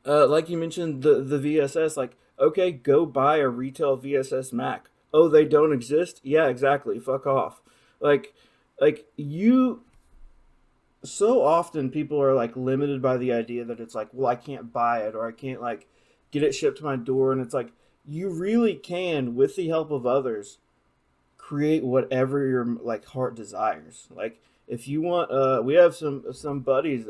[SPEAKER 1] like you mentioned, the VSS. Like, okay, go buy a retail VSS Mac. Oh, they don't exist. Yeah, exactly. Fuck off. Like, you. So often people are like limited by the idea that it's like, well, I can't buy it or I can't like get it shipped to my door, and it's like you really can, with the help of others, create whatever your like heart desires. Like if you want, we have some buddies,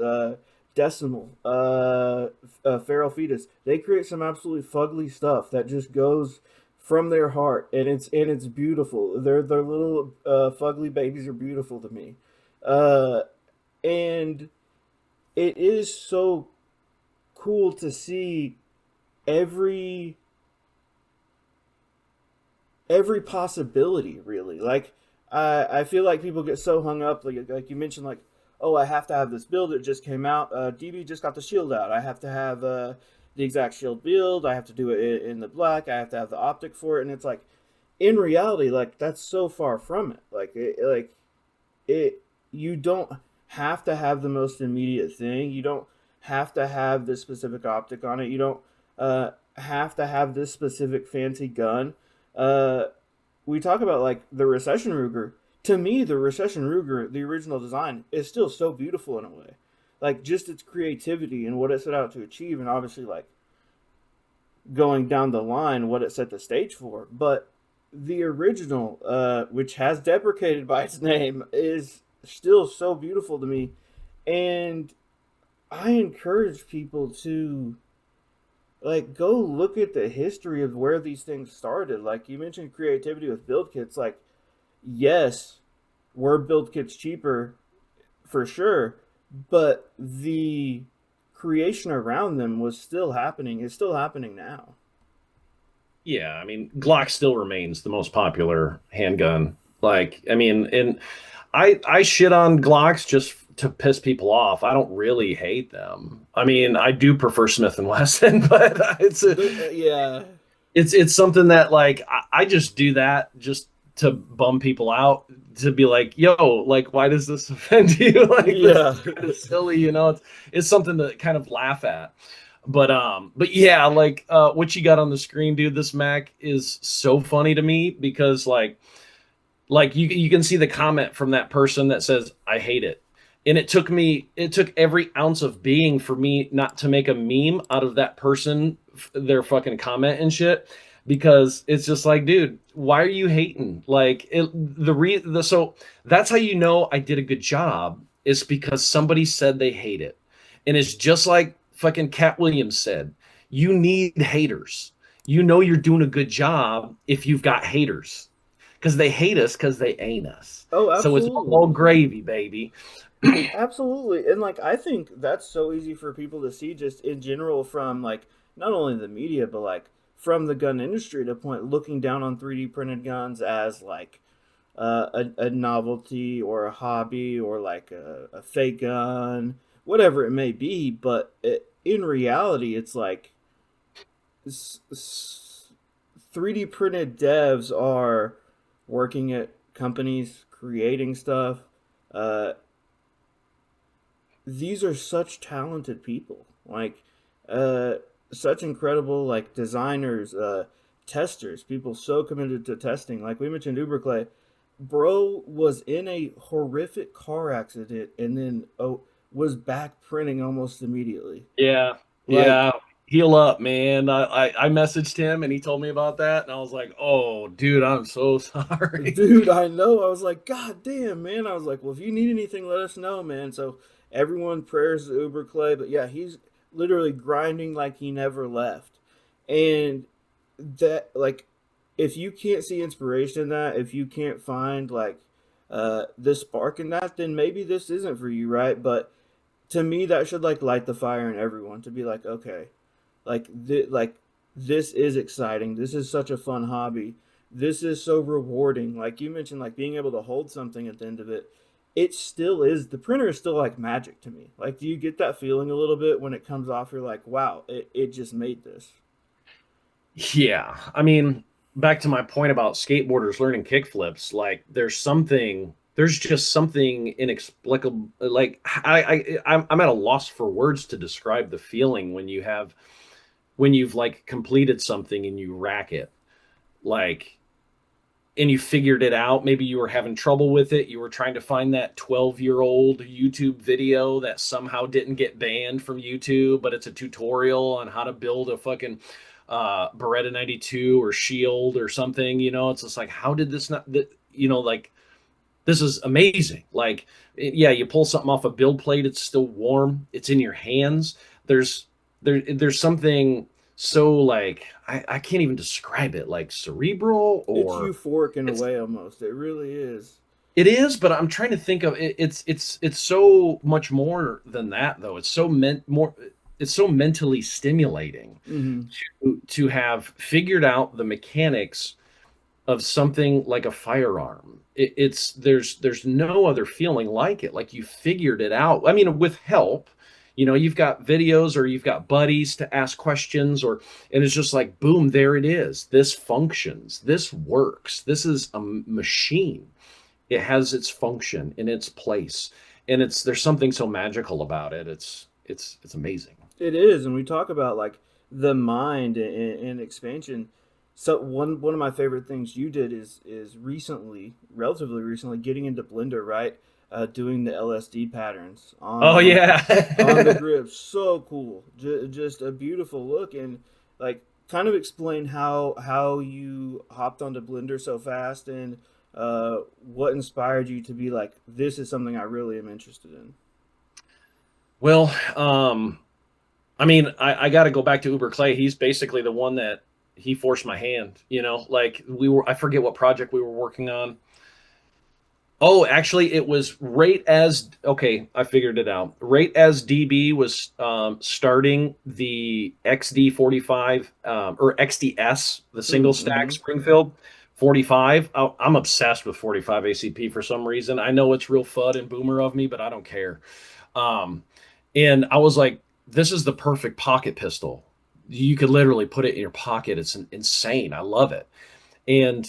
[SPEAKER 1] Decimal, Feral Fetus. They create some absolutely fugly stuff that just goes from their heart, and it's beautiful. Their little fugly babies are beautiful to me, uh, and it is so cool to see every every possibility really. Like I feel like people get so hung up like you mentioned, like, oh, I have to have this build, it just came out, DB just got the shield out, I have to have the exact shield build, I have to do it in the black, I have to have the optic for it. And it's like, in reality, like that's so far from it. It you don't have to have the most immediate thing. You don't have to have this specific optic on it. You don't have to have this specific fancy gun. Uh, we talk about like the Recession Ruger. To me, the Recession Ruger, the original design, is still so beautiful in a way. Like just its creativity and what it set out to achieve, and obviously like going down the line, what it set the stage for. But the original, which has deprecated by its name, is still so beautiful to me. And I encourage people to like go look at the history of where these things started. Like you mentioned creativity with build kits. Like, yes, were build kits cheaper for sure, but the creation around them was still happening. It's still happening now.
[SPEAKER 2] Yeah, I mean, Glock still remains the most popular handgun. Like, I mean, and I shit on Glocks just to piss people off. I don't really hate them. I mean, I do prefer Smith and Wesson, but
[SPEAKER 1] Yeah.
[SPEAKER 2] it's something that like I just do that just to bum people out, to be like, yo, like, why does this offend you? Like, this
[SPEAKER 1] Yeah.
[SPEAKER 2] is kind of silly, you know? It's something to kind of laugh at. But yeah, like what you got on the screen, dude, this Mac is so funny to me because like you can see the comment from that person that says I hate it. And it took every ounce of being for me not to make a meme out of that person, their fucking comment and shit, because it's just like, dude, why are you hating? Like so that's how you know I did a good job, is because somebody said they hate it. And it's just like fucking Cat Williams said, you need haters. You know you're doing a good job if you've got haters, because they hate us because they ain't us.
[SPEAKER 1] Oh,
[SPEAKER 2] So it's all
[SPEAKER 1] absolutely.
[SPEAKER 2] gravy, baby.
[SPEAKER 1] Absolutely. And like I think that's so easy for people to see just in general from like not only the media but like from the gun industry to point looking down on 3D printed guns as like a novelty or a hobby or like a fake gun, whatever it may be. But in reality, it's like 3D printed devs are working at companies creating stuff. Uh, these are such talented people, like uh, such incredible like designers, testers, people so committed to testing. Like we mentioned, Uberclay, bro was in a horrific car accident and then was back printing almost immediately.
[SPEAKER 2] Yeah,
[SPEAKER 1] Like,
[SPEAKER 2] yeah. Heal up, man. I messaged him and he told me about that, and I was like, oh, dude, I'm so sorry.
[SPEAKER 1] dude, I know. I was like, God damn, man. I was like, well, if you need anything, let us know, man. So everyone prayers to Uber Clay, but yeah, he's literally grinding like he never left. And that, like, if you can't see inspiration in that, if you can't find like this spark in that, then maybe this isn't for you, right? But to me, that should like light the fire in everyone to be like, okay, like this is exciting. This is such a fun hobby. This is so rewarding. Like you mentioned, like being able to hold something at the end of it. it still is, the printer is still like magic to me. Like, do you get that feeling a little bit when it comes off? You're like, wow, it just made this.
[SPEAKER 2] Yeah, I mean, back to my point about skateboarders learning kickflips, like there's just something inexplicable. Like I'm at a loss for words to describe the feeling when you've like completed something and you rack it, like, and you figured it out. Maybe you were having trouble with it. You were trying to find that 12-year-old YouTube video that somehow didn't get banned from YouTube, but it's a tutorial on how to build a fucking Beretta 92 or Shield or something. It's just like, how did this not, like, this is amazing. Like, yeah, you pull something off a build plate, it's still warm, it's in your hands. There's there's something so like I can't even describe it, like cerebral,
[SPEAKER 1] It's
[SPEAKER 2] or
[SPEAKER 1] euphoric in a
[SPEAKER 2] it's
[SPEAKER 1] way almost. It really is.
[SPEAKER 2] it is, but I'm trying to think of it. It's so much more than that, though. It's so mentally stimulating
[SPEAKER 1] Hmm.
[SPEAKER 2] to have figured out the mechanics of something like a firearm. It's there's no other feeling like it. Like, you figured it out. I mean, with help, you've got videos or you've got buddies to ask questions, and it's just like, boom, there it is. This functions. This works. This is a machine. It has its function in its place, and there's something so magical about it. It's amazing.
[SPEAKER 1] It is, and we talk about like the mind and expansion. So one of my favorite things you did is recently, relatively recently, getting into Blender, right? Doing the LSD patterns
[SPEAKER 2] Oh
[SPEAKER 1] on the
[SPEAKER 2] yeah.
[SPEAKER 1] grip. So cool, just a beautiful look, and like kind of explain how you hopped onto Blender so fast, and what inspired you to be like, this is something I really am interested in.
[SPEAKER 2] Well, I mean, I got to go back to Uber Clay. He's basically the one that he forced my hand. Like, I forget what project we were working on. Oh, actually, it was right as, okay, I figured it out. Right as DB was starting the XD45, or XDS, the single stack
[SPEAKER 1] Mm-hmm.
[SPEAKER 2] Springfield 45. I'm obsessed with 45 ACP for some reason. I know it's real FUD and boomer of me, but I don't care. Um, and I was like, this is the perfect pocket pistol. You could literally put it in your pocket. It's insane. I love it. And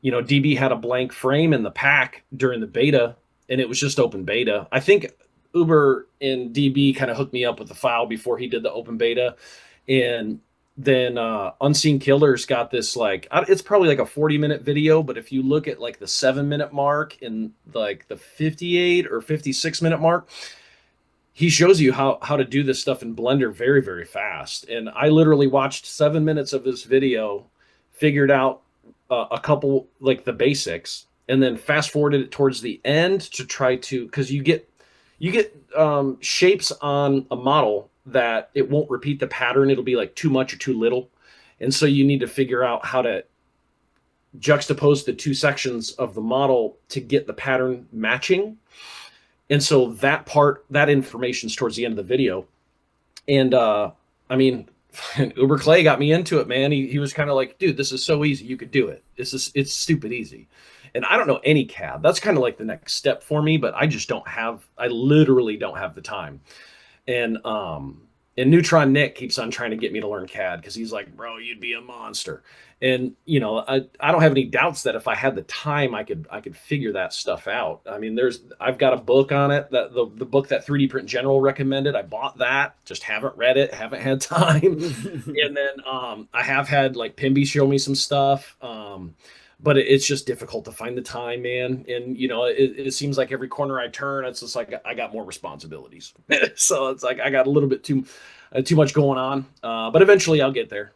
[SPEAKER 2] DB had a blank frame in the pack during the beta, and it was just open beta. I think Uber and DB kind of hooked me up with the file before he did the open beta, and then Unseen Killers got this, like, it's probably like a 40-minute video, but if you look at like the 7-minute mark and like the 58 or 56-minute mark, he shows you how to do this stuff in Blender very, very fast. And I literally watched 7 minutes of this video, figured out a couple, like, the basics, and then fast forwarded it towards the end to try to, because you get shapes on a model that it won't repeat the pattern. It'll be like too much or too little, and so you need to figure out how to juxtapose the two sections of the model to get the pattern matching. And so that information's towards the end of the video. And I mean, Uber Clay got me into it, man. He was kind of like, dude, this is so easy. You could do it. It's stupid easy. And I don't know any CAD. That's kind of like the next step for me, but I literally don't have the time. And Neutron Nick keeps on trying to get me to learn CAD because he's like, bro, you'd be a monster. And I don't have any doubts that if I had the time, I could figure that stuff out. I mean, I've got a book on it, that the book that 3D Print General recommended. I bought that, just haven't read it, haven't had time. And then I have had like Pimby show me some stuff. But it's just difficult to find the time, man. And it seems like every corner I turn, it's just like I got more responsibilities. So it's like I got a little bit too much going on. But eventually I'll get there.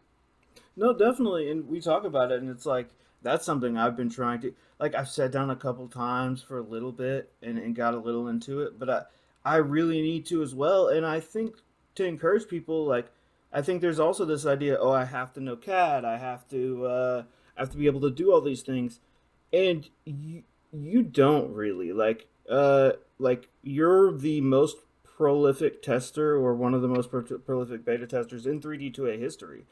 [SPEAKER 1] No, definitely, and we talk about it, and it's like that's something I've been trying to, like, I've sat down a couple times for a little bit and got a little into it, but I really need to as well, and I think to encourage people, like, I think there's also this idea, oh, I have to know CAD, I have to be able to do all these things, and you don't really like you're the most prolific tester or one of the most prolific beta testers in 3D2A history,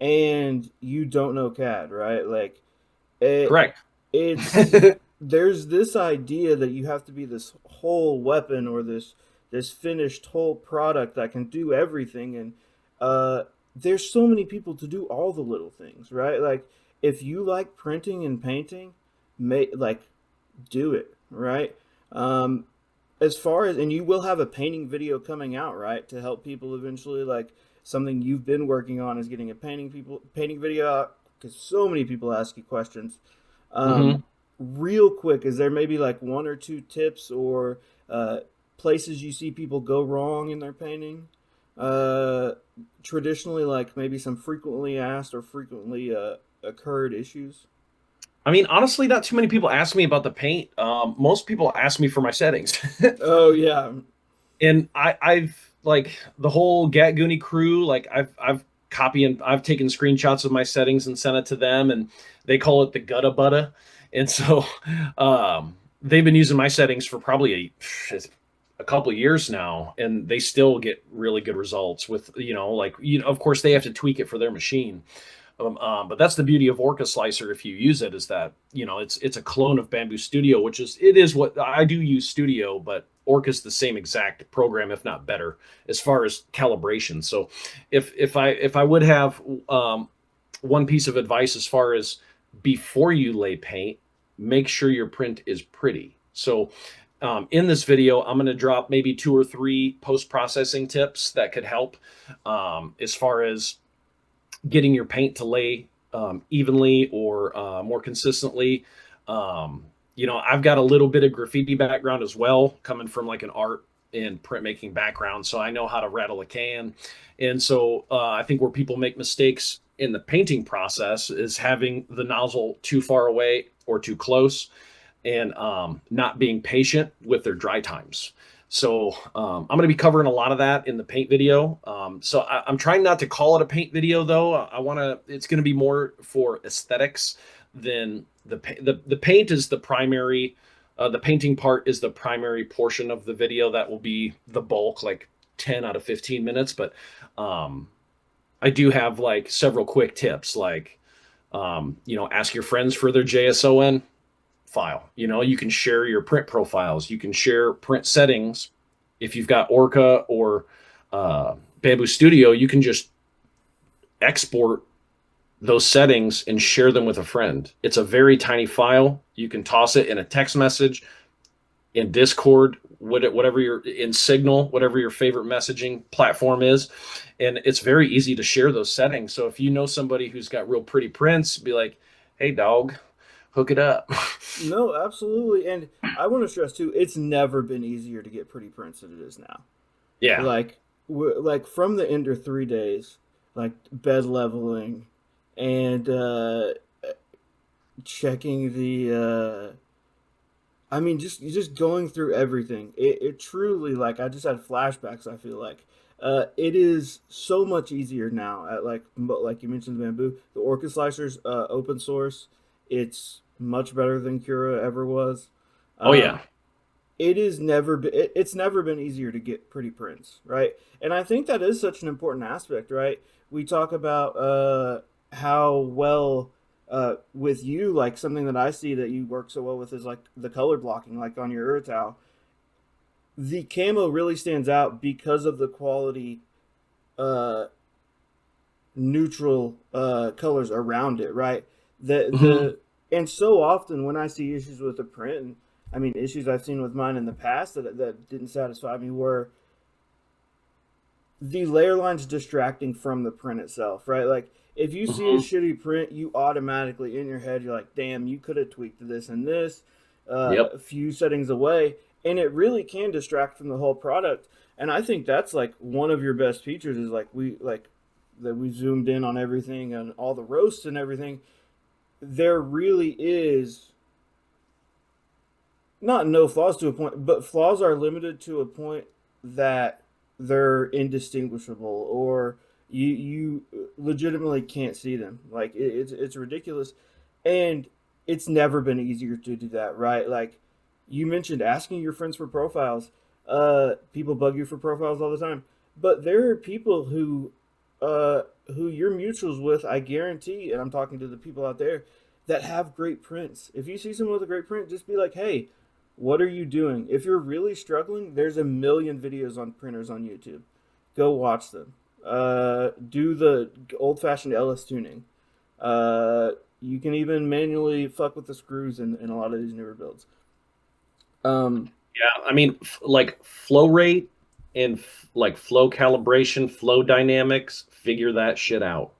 [SPEAKER 1] and you don't know CAD, right? Like it,
[SPEAKER 2] Correct.
[SPEAKER 1] it's there's this idea that you have to be this whole weapon or this finished whole product that can do everything, and uh, there's so many people to do all the little things, right? Like if you like printing and painting, like do it, right? Um, as far as, and you will have a painting video coming out, right, to help people eventually. Like something you've been working on is getting a painting video out because so many people ask you questions.
[SPEAKER 2] Hmm.
[SPEAKER 1] Real quick, is there maybe like one or two tips or uh, places you see people go wrong in their painting? Uh, Traditionally, like maybe some frequently asked or frequently occurred issues.
[SPEAKER 2] I mean, honestly, not too many people ask me about the paint. Most people ask me for my settings.
[SPEAKER 1] Oh yeah.
[SPEAKER 2] And I've like the whole Gat Goonie crew, like I've copy and I've taken screenshots of my settings and sent it to them, and they call it the gutta butta. And so they've been using my settings for probably a couple of years now, and they still get really good results with, like, of course they have to tweak it for their machine. But that's the beauty of Orca Slicer. If you use it, is that it's a clone of Bamboo Studio, which is what I do use Studio, but Orca's the same exact program, if not better, as far as calibration. So, if I would have one piece of advice as far as before you lay paint, make sure your print is pretty. So, in this video, I'm going to drop maybe two or three post processing tips that could help as far as getting your paint to lay evenly or more consistently. I've got a little bit of graffiti background as well, coming from like an art and printmaking background, so I know how to rattle a can. And so I think where people make mistakes in the painting process is having the nozzle too far away or too close, and not being patient with their dry times. So I'm going to be covering a lot of that in the paint video. So I'm trying not to call it a paint video, though. I want to. It's going to be more for aesthetics than the paint is the primary. The painting part is the primary portion of the video that will be the bulk, like 10 out of 15 minutes. But um, I do have like several quick tips, like ask your friends for their JSON file. You can share your print profiles. You can share print settings. If you've got Orca or Bamboo Studio, you can just export those settings and share them with a friend. It's a very tiny file. You can toss it in a text message, in Discord, whatever your in Signal, whatever your favorite messaging platform is, and it's very easy to share those settings. So if you know somebody who's got real pretty prints, be like, "Hey, dog, hook it up."
[SPEAKER 1] No, absolutely. And I want to stress too, it's never been easier to get pretty prints than it is now.
[SPEAKER 2] Yeah.
[SPEAKER 1] Like like from the Ender 3 days, like bed leveling and checking the I mean just going through everything. It truly, like, I just had flashbacks, I feel like. It is so much easier now at like you mentioned the bamboo, the orchid slicers, open source. It's much better than Cura ever was.
[SPEAKER 2] Oh yeah.
[SPEAKER 1] Um, it's never been easier to get pretty prints, right? And I think that is such an important aspect, right? We talk about how well with you, like something that I see that you work so well with is like the color blocking, like on your Urtao. The camo really stands out because of the quality uh, neutral colors around it, right?
[SPEAKER 2] Hmm.
[SPEAKER 1] The and so often when I see issues with the print, and I mean issues I've seen with mine in the past that didn't satisfy me, were the layer lines distracting from the print itself, right? Like if you see a
[SPEAKER 2] Hmm.
[SPEAKER 1] shitty print, you automatically in your head you're like, damn, you could have tweaked this and this
[SPEAKER 2] Yep.
[SPEAKER 1] a few settings away, and it really can distract from the whole product. And I think that's like one of your best features is like we like that we zoomed in on everything and all the roasts and everything. There really is not no flaws to a point, but flaws are limited to a point that they're indistinguishable or you legitimately can't see them. Like it's ridiculous, and it's never been easier to do that, right? Like you mentioned asking your friends for profiles. People bug you for profiles all the time, but there are people who you're mutuals with. I guarantee, and I'm talking to the people out there. that have great prints. If you see someone with a great print, just be like, hey, what are you doing? If you're really struggling, there's a million videos on printers on YouTube. Go watch them. Do the old fashioned LS tuning. Uh, you can even manually fuck with the screws in a lot of these newer builds. Um,
[SPEAKER 2] Yeah, I mean, like flow rate and like flow calibration, flow dynamics, figure that shit out.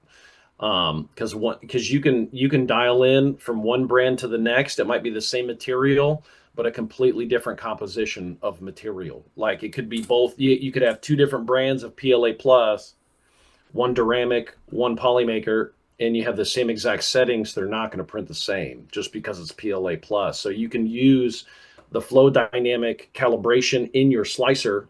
[SPEAKER 2] Because you can dial in from one brand to the next. It might be the same material, but a completely different composition of material. Like it could be both. You could have two different brands of PLA plus, one Duramic, one Polymaker, and you have the same exact settings. They're not going to print the same just because it's PLA plus. So you can use the flow dynamic calibration in your slicer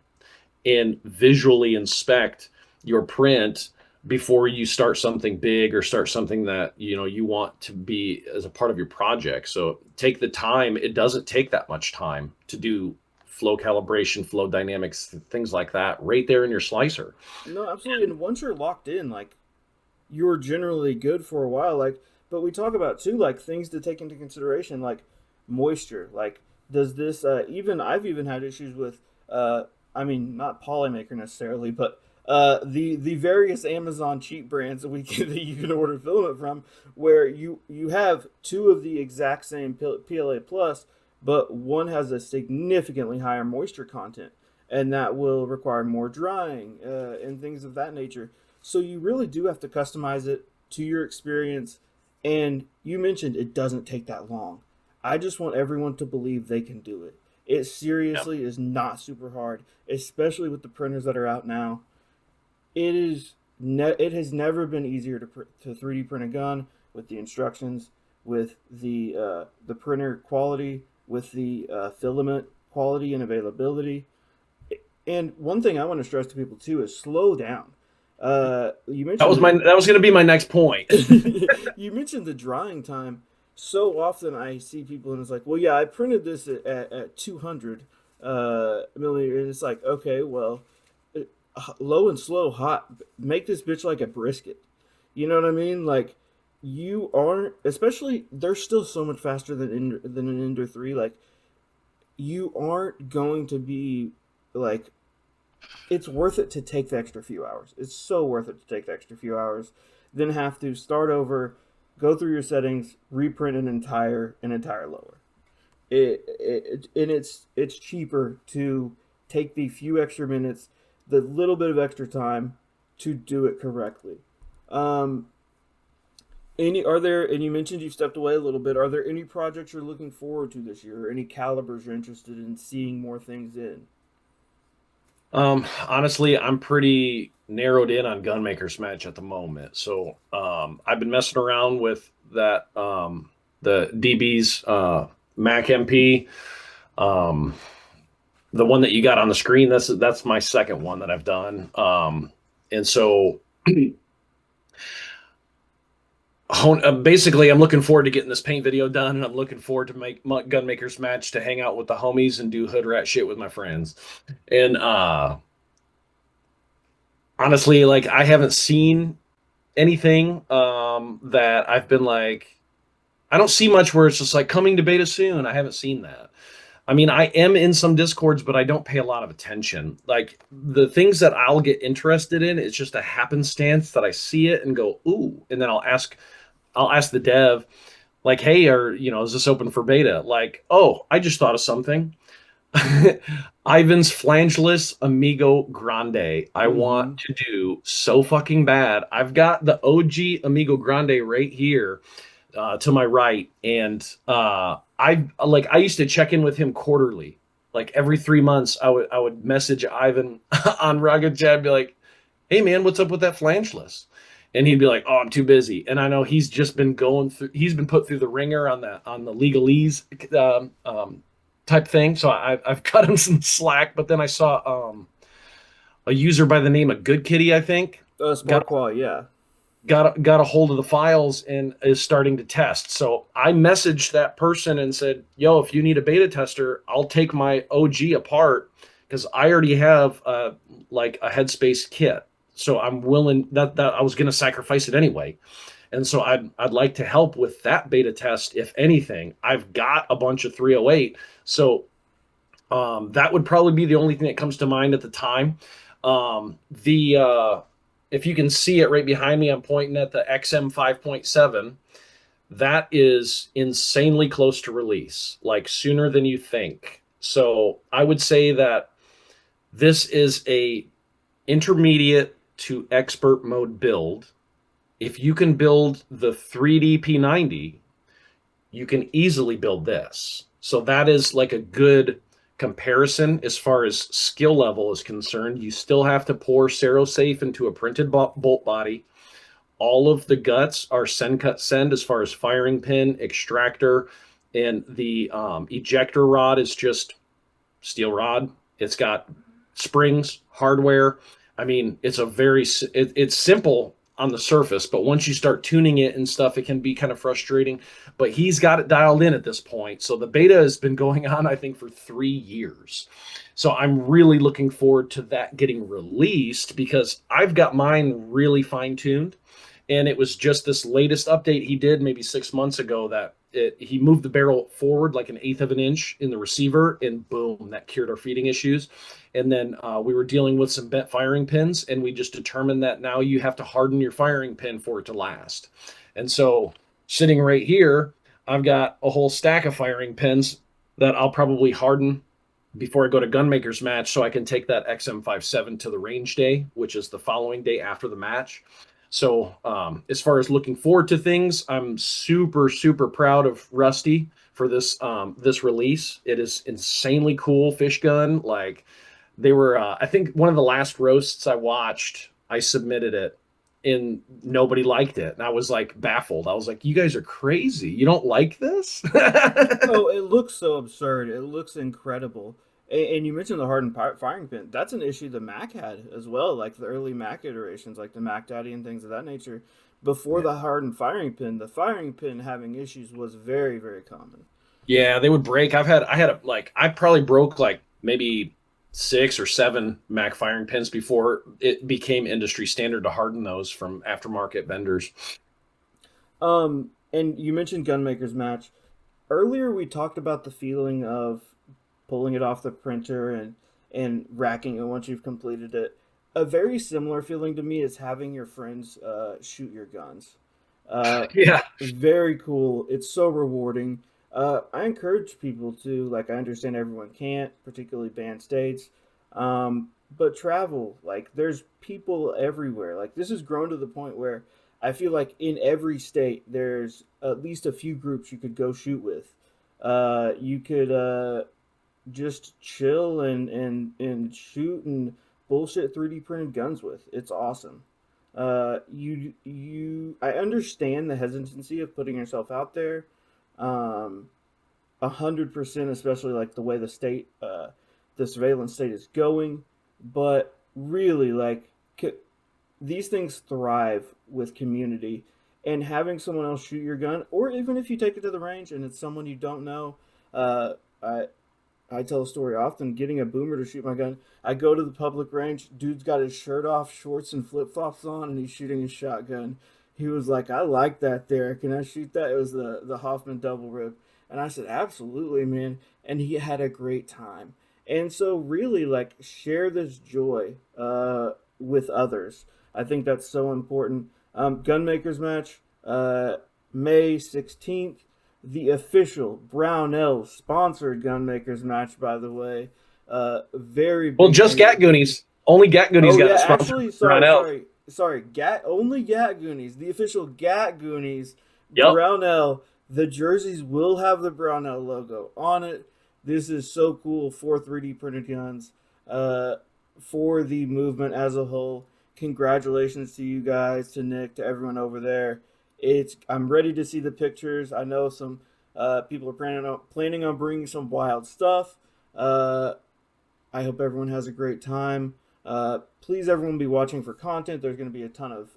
[SPEAKER 2] and visually inspect your print before you start something big or start something that you want to be as a part of your project. So take the time. It doesn't take that much time to do flow calibration, flow dynamics, things like that right there in your slicer.
[SPEAKER 1] no, absolutely. And once you're locked in, like you're generally good for a while. Like, but we talk about too, like things to take into consideration, like moisture. Like, does this even? I've even had issues with. I mean, not Polymaker necessarily, but the various Amazon cheap brands that we can, that you can order filament from, where you have two of the exact same PLA plus, but one has a significantly higher moisture content, and that will require more drying and things of that nature. So you really do have to customize it to your experience. And you mentioned it doesn't take that long. I just want everyone to believe they can do it. It
[SPEAKER 2] Yeah.
[SPEAKER 1] seriously is not super hard, especially with the printers that are out now. It has never been easier to 3D print a gun with the instructions, with the printer quality, with the filament quality and availability. And one thing I want to stress to people too is slow down. You
[SPEAKER 2] That
[SPEAKER 1] mentioned
[SPEAKER 2] was my
[SPEAKER 1] the
[SPEAKER 2] that was going to be my next point.
[SPEAKER 1] you mentioned the drying time. So often I see people and it's like, well, yeah, I printed this at 200 millimeter, and it's like, okay, well, low and slow, hot, make this bitch like a brisket. You know what I mean? Like, you aren't, especially they're still so much faster than an Ender 3. Like, you aren't going to be like, it's worth it to take the extra few hours. It's so worth it to take the extra few hours, then have to start over, go through your settings, reprint an entire lower. And it's cheaper to take the few extra minutes, the little bit of extra time to do it correctly. Um, any are there? And you mentioned you stepped away a little bit. Are there any projects you're looking forward to this year, or any calibers you're interested in seeing more things in?
[SPEAKER 2] Honestly, I'm pretty narrowed in on Gunmaker's Match at the moment. So I've been messing around with that the DB's Mac MP. Um, the one that you got on the screen, that's my second one that I've done. And so basically I'm looking forward to getting this paint video done, and I'm looking forward to make Gunmaker's Match to hang out with the homies and do hood rat shit with my friends. And honestly, like I haven't seen anything that I've been like, I don't see much where it's just like coming to beta soon. I haven't seen that. I mean, I am in some discords, but I don't pay a lot of attention. Like the things that I'll get interested in, it's just a happenstance that I see it and go, ooh, and then I'll ask the dev, like, hey, is this open for beta? Like, oh, I just thought of something. Ivan's flangeless Amigo Grande. I want
[SPEAKER 1] Mm-hmm.
[SPEAKER 2] to do so fucking bad. I've got the OG Amigo Grande right here to my right, and I used to check in with him quarterly. Like every 3 months, I would message Ivan on Rugged Chat, and be like, "Hey man, what's up with that flangeless?" And he'd be like, "Oh, I'm too busy." And I know he's just been going through. He's been put through the ringer on the legalese type thing. So I've cut him some slack. But then I saw a user by the name of Good Kitty, I think, got
[SPEAKER 1] Spark Qual, yeah.
[SPEAKER 2] got a hold of the files and is starting to test. So I messaged that person and said, "Yo, if you need a beta tester, I'll take my OG apart because I already have like a Headspace kit. So I'm willing that I was going to sacrifice it anyway." And so I'd like to help with that beta test. If anything, I've got a bunch of 308, so that would probably be the only thing that comes to mind at the time. The If you can see it right behind me, I'm pointing at the XM 5.7. That is insanely close to release, like sooner than you think. So I would say that this is a intermediate to expert mode build. If you can build the 3D P90, you can easily build this. So that is like a good comparison as far as skill level is concerned. You still have to pour Safe into a printed bolt body. All of the guts are send cut send as far as firing pin, extractor, and the ejector rod is just steel rod. It's got springs, hardware. I mean, it's simple on the surface, but once you start tuning it and stuff, it can be kind of frustrating. But he's got it dialed in at this point. So the beta has been going on, I think, for 3 years. So I'm really looking forward to that getting released because I've got mine really fine tuned. And it was just this latest update he did maybe 6 months ago that he moved the barrel forward like an eighth of an inch in the receiver, and boom, that cured our feeding issues. And then we were dealing with some bent firing pins, and we just determined that now you have to harden your firing pin for it to last. And so, sitting right here, I've got a whole stack of firing pins that I'll probably harden before I go to Gunmaker's match so I can take that XM57 to the range day, which is the following day after the match. So, as far as looking forward to things, I'm super, super proud of Rusty for this release. It is insanely cool fish gun. Like they were, I think one of the last roasts I watched, I submitted it, and nobody liked it, and I was like baffled. I was like, "You guys are crazy! You don't like this?"
[SPEAKER 1] Oh, it looks so absurd. It looks incredible. And you mentioned the hardened firing pin. That's an issue the Mac had as well, like the early Mac iterations, like the Mac Daddy and things of that nature. Before
[SPEAKER 2] Yeah.
[SPEAKER 1] the hardened firing pin, the firing pin having issues was very, very common.
[SPEAKER 2] Yeah, they would break. I probably broke like maybe 6 or 7 Mac firing pins before it became industry standard to harden those from aftermarket vendors.
[SPEAKER 1] And you mentioned Gunmaker's Match. Earlier, we talked about the feeling of pulling it off the printer and racking it once you've completed it. A very similar feeling to me is having your friends shoot your guns. Uh,
[SPEAKER 2] Yeah.
[SPEAKER 1] Very cool. It's so rewarding. I encourage people to, like, I understand everyone can't, particularly banned states, but travel. Like, there's people everywhere. Like, this has grown to the point where I feel like in every state there's at least a few groups you could go shoot with. You could just chill and shoot and bullshit 3D printed guns with. It's awesome. I understand the hesitancy of putting yourself out there. 100%, especially like the way the surveillance state is going. But really, like these things thrive with community, and having someone else shoot your gun, or even if you take it to the range and it's someone you don't know. Uh, I I tell a story often. Getting a boomer to shoot my gun. I go to the public range. Dude's got his shirt off, shorts and flip flops on, and he's shooting his shotgun. He was like, "I like that. There, can I shoot that?" It was the Hoffman double rib, and I said, "Absolutely, man." And he had a great time. And so, really, like, share this joy with others. I think that's so important. Gunmakers match, May 16th, the official Brownell sponsored Gunmakers match, by the way. Very
[SPEAKER 2] Well,
[SPEAKER 1] big
[SPEAKER 2] just Gat
[SPEAKER 1] deal.
[SPEAKER 2] Goonies. Only Gat Goonies
[SPEAKER 1] Oh
[SPEAKER 2] got
[SPEAKER 1] yeah,
[SPEAKER 2] a sponsor
[SPEAKER 1] actually,
[SPEAKER 2] from Brownell.
[SPEAKER 1] sorry. Gat only Gat Goonies, the official Gat Goonies.
[SPEAKER 2] Yep.
[SPEAKER 1] Brownell. The jerseys will have the Brownell logo on it. This is so cool for 3D printed guns, uh, for the movement as a whole. Congratulations to you guys, to Nick, to everyone over there. I'm ready to see the pictures. I know some people are planning on bringing some wild stuff. Uh, I hope everyone has a great time. Please, everyone, be watching for content. There's going to be a ton of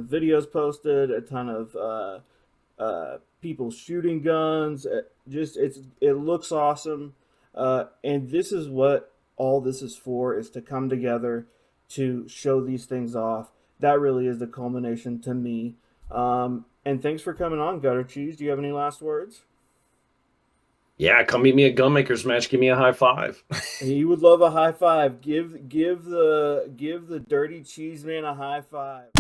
[SPEAKER 1] videos posted, a ton of people shooting guns. It looks awesome, and this is what all this is for: is to come together to show these things off. That really is the culmination to me And thanks for coming on, Gutter Cheese. Do you have any last words?
[SPEAKER 2] Yeah, come meet me at Gunmakers Match. Give me a high five.
[SPEAKER 1] He would love a high five. Give the dirty cheese man a high five.